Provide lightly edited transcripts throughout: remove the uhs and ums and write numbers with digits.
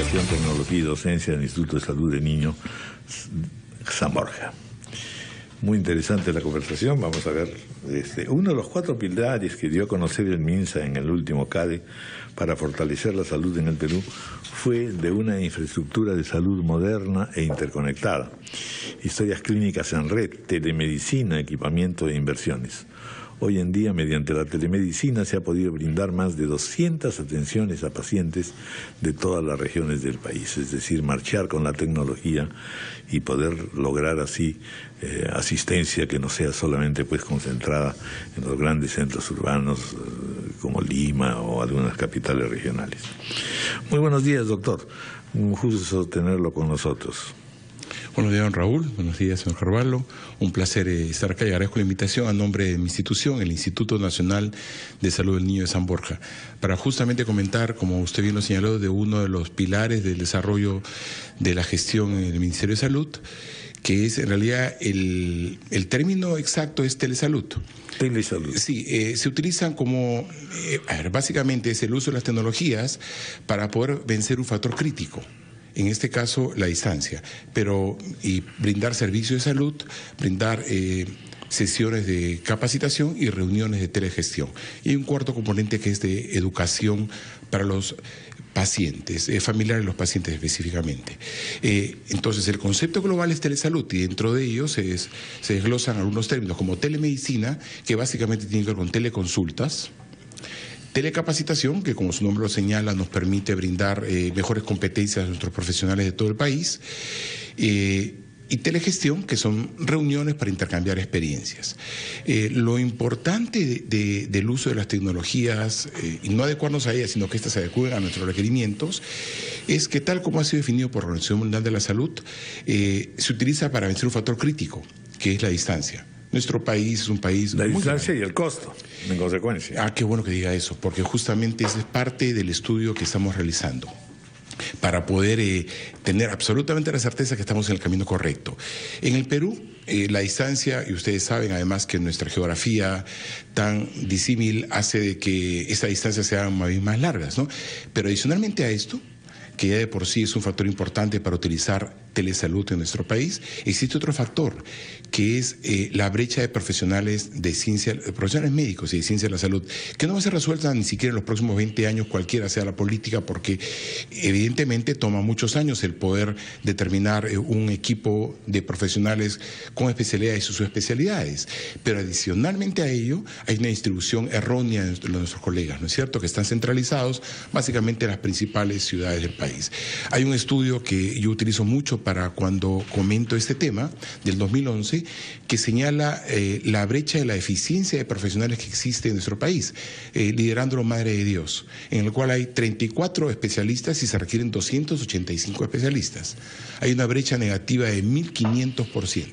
Investigación, Tecnología y Docencia del Instituto de Salud del Niño San Borja. Muy interesante la conversación. Vamos a ver, uno de los 4 pilares que dio a conocer el MINSA en el último CADE para fortalecer la salud en el Perú fue de una infraestructura de salud moderna e interconectada, historias clínicas en red, telemedicina, equipamiento e inversiones. Hoy en día, mediante la telemedicina, se ha podido brindar más de 200 atenciones a pacientes de todas las regiones del país, es decir, marchar con la tecnología y poder lograr así asistencia que no sea solamente pues concentrada en los grandes centros urbanos como Lima o algunas capitales regionales. Muy buenos días, doctor. Un gusto tenerlo con nosotros. Buenos días, don Raúl. Buenos días, señor Carvalho. Un placer estar acá y agradezco la invitación a nombre de mi institución, el Instituto Nacional de Salud del Niño de San Borja, para justamente comentar, como usted bien lo señaló, de uno de los pilares del desarrollo de la gestión en el Ministerio de Salud, que es en realidad el término exacto es telesalud. Telesalud. Sí, se utilizan como, básicamente es el uso de las tecnologías para poder vencer un factor crítico. En este caso, la distancia, y brindar servicios de salud, brindar sesiones de capacitación y reuniones de telegestión. Y hay un cuarto componente que es de educación para los pacientes, familiares de los pacientes específicamente. Entonces, el concepto global es telesalud y dentro de ellos se desglosan algunos términos como telemedicina, que básicamente tiene que ver con teleconsultas, telecapacitación, que como su nombre lo señala, nos permite brindar mejores competencias a nuestros profesionales de todo el país, y telegestión, que son reuniones para intercambiar experiencias. Lo importante del uso de las tecnologías, y no adecuarnos a ellas, sino que éstas se adecúen a nuestros requerimientos, es que tal como ha sido definido por la Organización Mundial de la Salud, se utiliza para vencer un factor crítico, que es la distancia. Nuestro país es un país... La distancia y el costo, en consecuencia. Ah, qué bueno que diga eso, porque justamente esa es parte del estudio que estamos realizando para poder tener absolutamente la certeza que estamos en el camino correcto. En el Perú, la distancia, y ustedes saben además que nuestra geografía tan disímil hace de que esa distancia sea más largas, ¿no? Pero adicionalmente a esto, que ya de por sí es un factor importante para utilizar telesalud en nuestro país, existe otro factor, que es la brecha de profesionales de ciencia, profesionales médicos y de ciencia de la salud, que no va a ser resuelta ni siquiera en los próximos 20 años, cualquiera sea la política, porque evidentemente toma muchos años el poder determinar un equipo de profesionales con especialidades y subespecialidades. Pero adicionalmente a ello, hay una distribución errónea de nuestros colegas, ¿no es cierto?, que están centralizados básicamente en las principales ciudades del país. Hay un estudio que yo utilizo mucho para cuando comento este tema, del 2011, que señala la brecha de la eficiencia de profesionales que existe en nuestro país, liderándolo Madre de Dios, en el cual hay 34 especialistas y se requieren 285 especialistas. Hay una brecha negativa de 1.500%.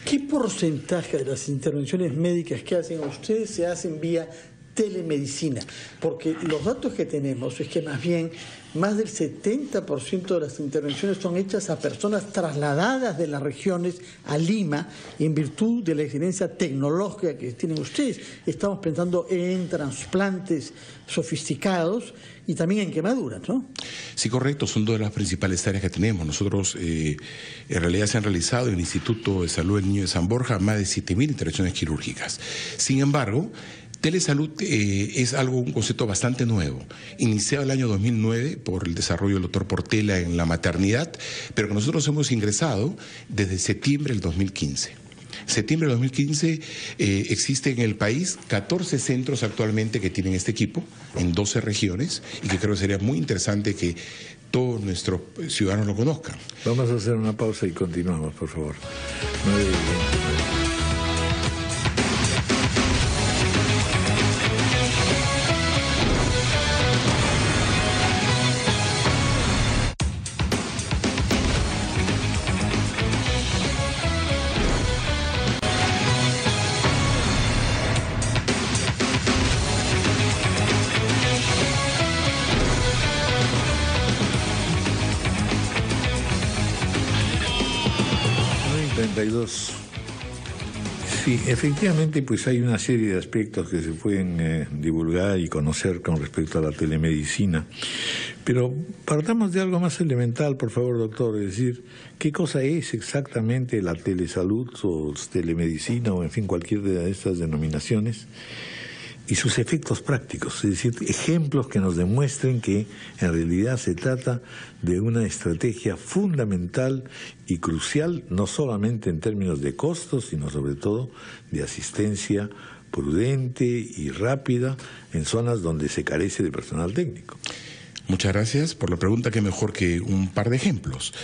¿Qué porcentaje de las intervenciones médicas que hacen ustedes se hacen vía telemedicina? Porque los datos que tenemos es que más bien más del 70% de las intervenciones son hechas a personas trasladadas de las regiones a Lima en virtud de la excelencia tecnológica que tienen ustedes. Estamos pensando en trasplantes sofisticados y también en quemaduras, ¿no? Sí, correcto, son dos de las principales áreas que tenemos. Nosotros, en realidad, se han realizado en el Instituto de Salud del Niño de San Borja más de 7.000 intervenciones quirúrgicas. Sin embargo, telesalud es un concepto bastante nuevo, iniciado el año 2009 por el desarrollo del doctor Portela en la maternidad, pero que nosotros hemos ingresado desde septiembre del 2015. Septiembre del 2015 existen en el país 14 centros actualmente que tienen este equipo en 12 regiones y que creo que sería muy interesante que todos nuestros ciudadanos lo conozcan. Vamos a hacer una pausa y continuamos, por favor. 9:29. Sí, efectivamente, pues hay una serie de aspectos que se pueden divulgar y conocer con respecto a la telemedicina. Pero partamos de algo más elemental, por favor, doctor, es decir, ¿qué cosa es exactamente la telesalud o telemedicina o, en fin, cualquier de estas denominaciones? Y sus efectos prácticos, es decir, ejemplos que nos demuestren que en realidad se trata de una estrategia fundamental y crucial, no solamente en términos de costos, sino sobre todo de asistencia prudente y rápida en zonas donde se carece de personal técnico. Muchas gracias por la pregunta, que mejor que un par de ejemplos.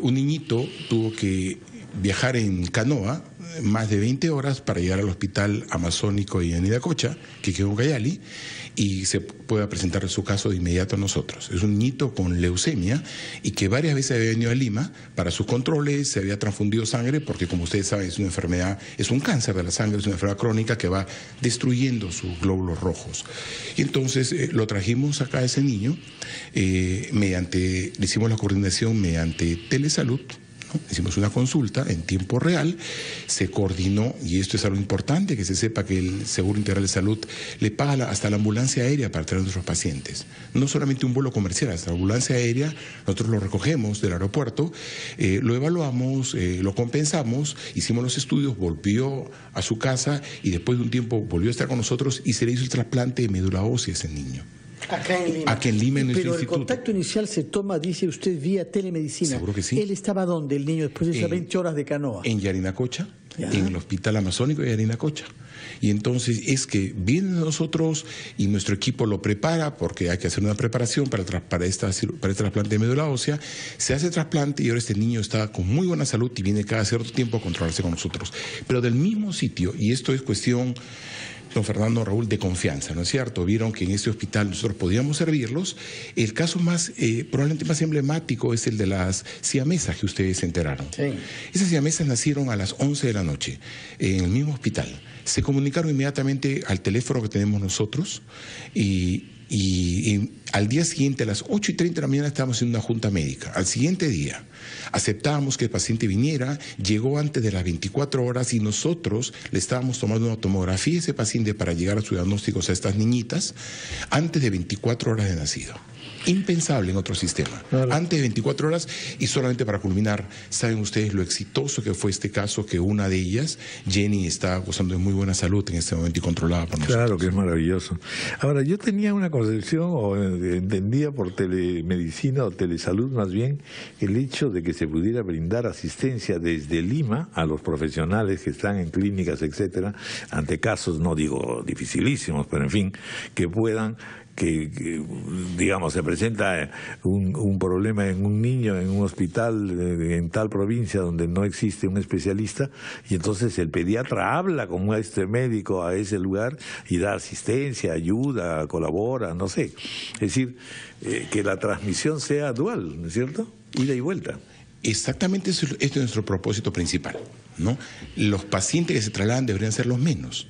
Un niñito tuvo que viajar en canoa más de 20 horas para llegar al hospital amazónico de Yanacocha, que quedó en Ucayali, y se pueda presentar su caso de inmediato a nosotros. Es un niñito con leucemia y que varias veces había venido a Lima para sus controles, se había transfundido sangre, porque como ustedes saben es una enfermedad, es un cáncer de la sangre, es una enfermedad crónica que va destruyendo sus glóbulos rojos. Y entonces lo trajimos acá a ese niño, le hicimos la coordinación mediante telesalud, ¿no? Hicimos una consulta en tiempo real, se coordinó, y esto es algo importante, que se sepa que el Seguro Integral de Salud le paga hasta la ambulancia aérea para traer a nuestros pacientes. No solamente un vuelo comercial, hasta la ambulancia aérea, nosotros lo recogemos del aeropuerto, lo evaluamos, lo compensamos, hicimos los estudios, volvió a su casa y después de un tiempo volvió a estar con nosotros y se le hizo el trasplante de médula ósea a ese niño. Acá en Lima. Aquí en Lima, en nuestro Pero instituto. el contacto inicial se toma, dice usted, vía telemedicina. Seguro que sí. ¿Él estaba dónde, el niño, después de esas 20 horas de canoa? En Yarinacocha, ¿Ya? en el Hospital Amazónico de Yarinacocha. Y entonces es que vienen nosotros y nuestro equipo lo prepara, porque hay que hacer una preparación para el trasplante de médula ósea. Se hace el trasplante y ahora este niño está con muy buena salud y viene cada cierto tiempo a controlarse con nosotros. Pero del mismo sitio, y esto es cuestión, don Fernando, Raúl, de confianza, ¿no es cierto? Vieron que en este hospital nosotros podíamos servirlos. El caso más, probablemente más emblemático, es el de las siamesas que ustedes se enteraron. Sí. Esas siamesas nacieron a las 11 de la noche en el mismo hospital. Se comunicaron inmediatamente al teléfono que tenemos nosotros y al día siguiente, a las 8:30 de la mañana, estábamos en una junta médica. Al siguiente día, aceptábamos que el paciente viniera, llegó antes de las 24 horas y nosotros le estábamos tomando una tomografía a ese paciente para llegar a sus diagnósticos a estas niñitas antes de 24 horas de nacido. Impensable en otro sistema. Claro. Antes de 24 horas, y solamente para culminar, saben ustedes lo exitoso que fue este caso, que una de ellas, Jenny, está gozando de muy buena salud en este momento y controlada por nosotros. Claro que es maravilloso. Ahora, yo tenía una concepción, o entendía por telemedicina o telesalud más bien, el hecho de que se pudiera brindar asistencia desde Lima a los profesionales que están en clínicas, etcétera, ante casos, no digo dificilísimos, pero en fin, que puedan... Que, digamos, se presenta un problema en un niño en un hospital en tal provincia donde no existe un especialista, y entonces el pediatra habla con este médico a ese lugar y da asistencia, ayuda, colabora, no sé. Es decir, que la transmisión sea dual, ¿no es cierto? Ida y vuelta. Exactamente, este es nuestro propósito principal, ¿no? Los pacientes que se trasladan deberían ser los menos,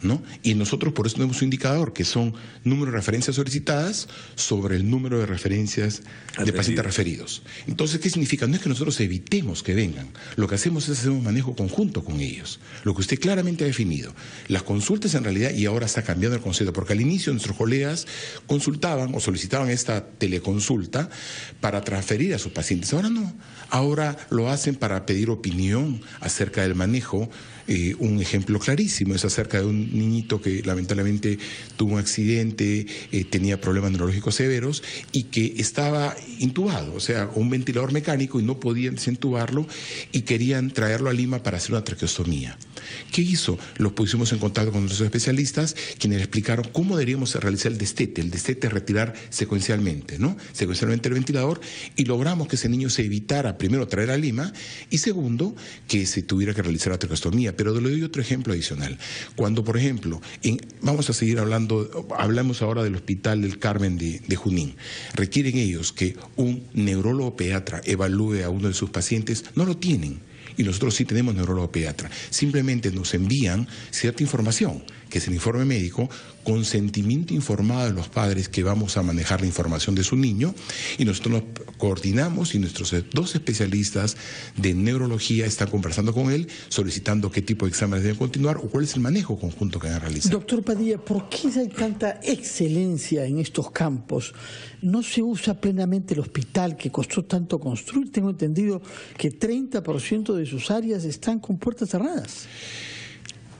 ¿no? Y nosotros por eso tenemos un indicador, que son número de referencias solicitadas sobre el número de referencias de pacientes referidos. Entonces, ¿qué significa? No es que nosotros evitemos que vengan, lo que hacemos es hacer un manejo conjunto con ellos, lo que usted claramente ha definido. Las consultas en realidad, y ahora está cambiando el concepto, porque al inicio nuestros colegas consultaban o solicitaban esta teleconsulta para transferir a sus pacientes. Ahora no, ahora lo hacen para pedir opinión acerca del manejo. Un ejemplo clarísimo es acerca de un niñito que lamentablemente tuvo un accidente, tenía problemas neurológicos severos y que estaba intubado, o sea, con un ventilador mecánico, y no podían desentubarlo y querían traerlo a Lima para hacer una traqueostomía. ¿Qué hizo? Los pusimos en contacto con nuestros especialistas, quienes le explicaron cómo deberíamos realizar el destete. El destete es retirar secuencialmente, ¿no? Secuencialmente el ventilador, y logramos que ese niño se evitara, primero, traer a Lima, y segundo, que se tuviera que realizar la traqueostomía. Pero le doy otro ejemplo adicional. Cuando, por ejemplo, vamos a seguir hablamos ahora del Hospital del Carmen de Junín. Requieren ellos que un neurólogo pediatra evalúe a uno de sus pacientes, no lo tienen. Y nosotros sí tenemos neurólogo pediatra. Simplemente nos envían cierta información, que es el informe médico, consentimiento informado de los padres que vamos a manejar la información de su niño, y nosotros nos coordinamos y nuestros 2 especialistas de neurología están conversando con él, solicitando qué tipo de exámenes deben continuar o cuál es el manejo conjunto que van a realizar. Doctor Padilla, ¿por qué hay tanta excelencia en estos campos? ¿No se usa plenamente el hospital que costó tanto construir? Tengo entendido que 30% de sus áreas están con puertas cerradas.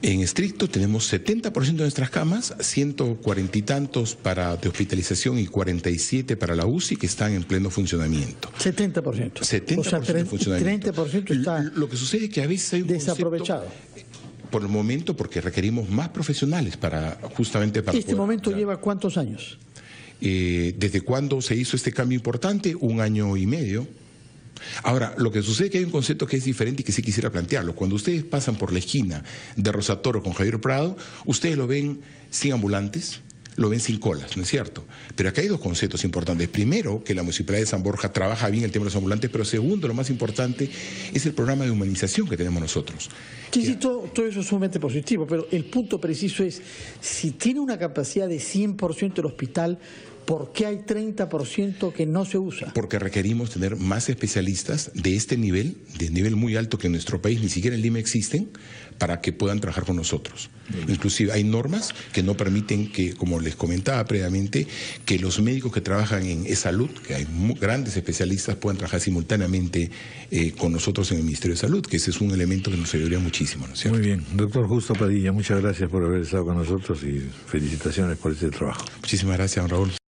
En estricto tenemos 70% de nuestras camas, 140 y tantos de hospitalización y 47 para la UCI que están en pleno funcionamiento. 70%. 70% o sea, de funcionamiento. 30% está lo que sucede es que a veces hay un desaprovechado. Por el momento, porque requerimos más profesionales justamente para ¿Este momento lleva cuántos años? ¿Desde cuándo se hizo este cambio importante? 1 año y medio. Ahora, lo que sucede es que hay un concepto que es diferente y que sí quisiera plantearlo. Cuando ustedes pasan por la esquina de Rosatoro con Javier Prado, ustedes lo ven sin ambulantes, lo ven sin colas, ¿no es cierto? Pero acá hay 2 conceptos importantes. Primero, que la Municipalidad de San Borja trabaja bien el tema de los ambulantes, pero segundo, lo más importante, es el programa de humanización que tenemos nosotros. Sí, todo eso es sumamente positivo, pero el punto preciso es, si tiene una capacidad de 100% el hospital, ¿por qué hay 30% que no se usa? Porque requerimos tener más especialistas de este nivel, de nivel muy alto que en nuestro país ni siquiera en Lima existen, para que puedan trabajar con nosotros. Inclusive hay normas que no permiten que, como les comentaba previamente, que los médicos que trabajan en e-salud, que hay grandes especialistas, puedan trabajar simultáneamente con nosotros en el Ministerio de Salud, que ese es un elemento que nos ayudaría muchísimo, ¿no es cierto? Muy bien. Doctor Justo Padilla, muchas gracias por haber estado con nosotros y felicitaciones por este trabajo. Muchísimas gracias, don Raúl.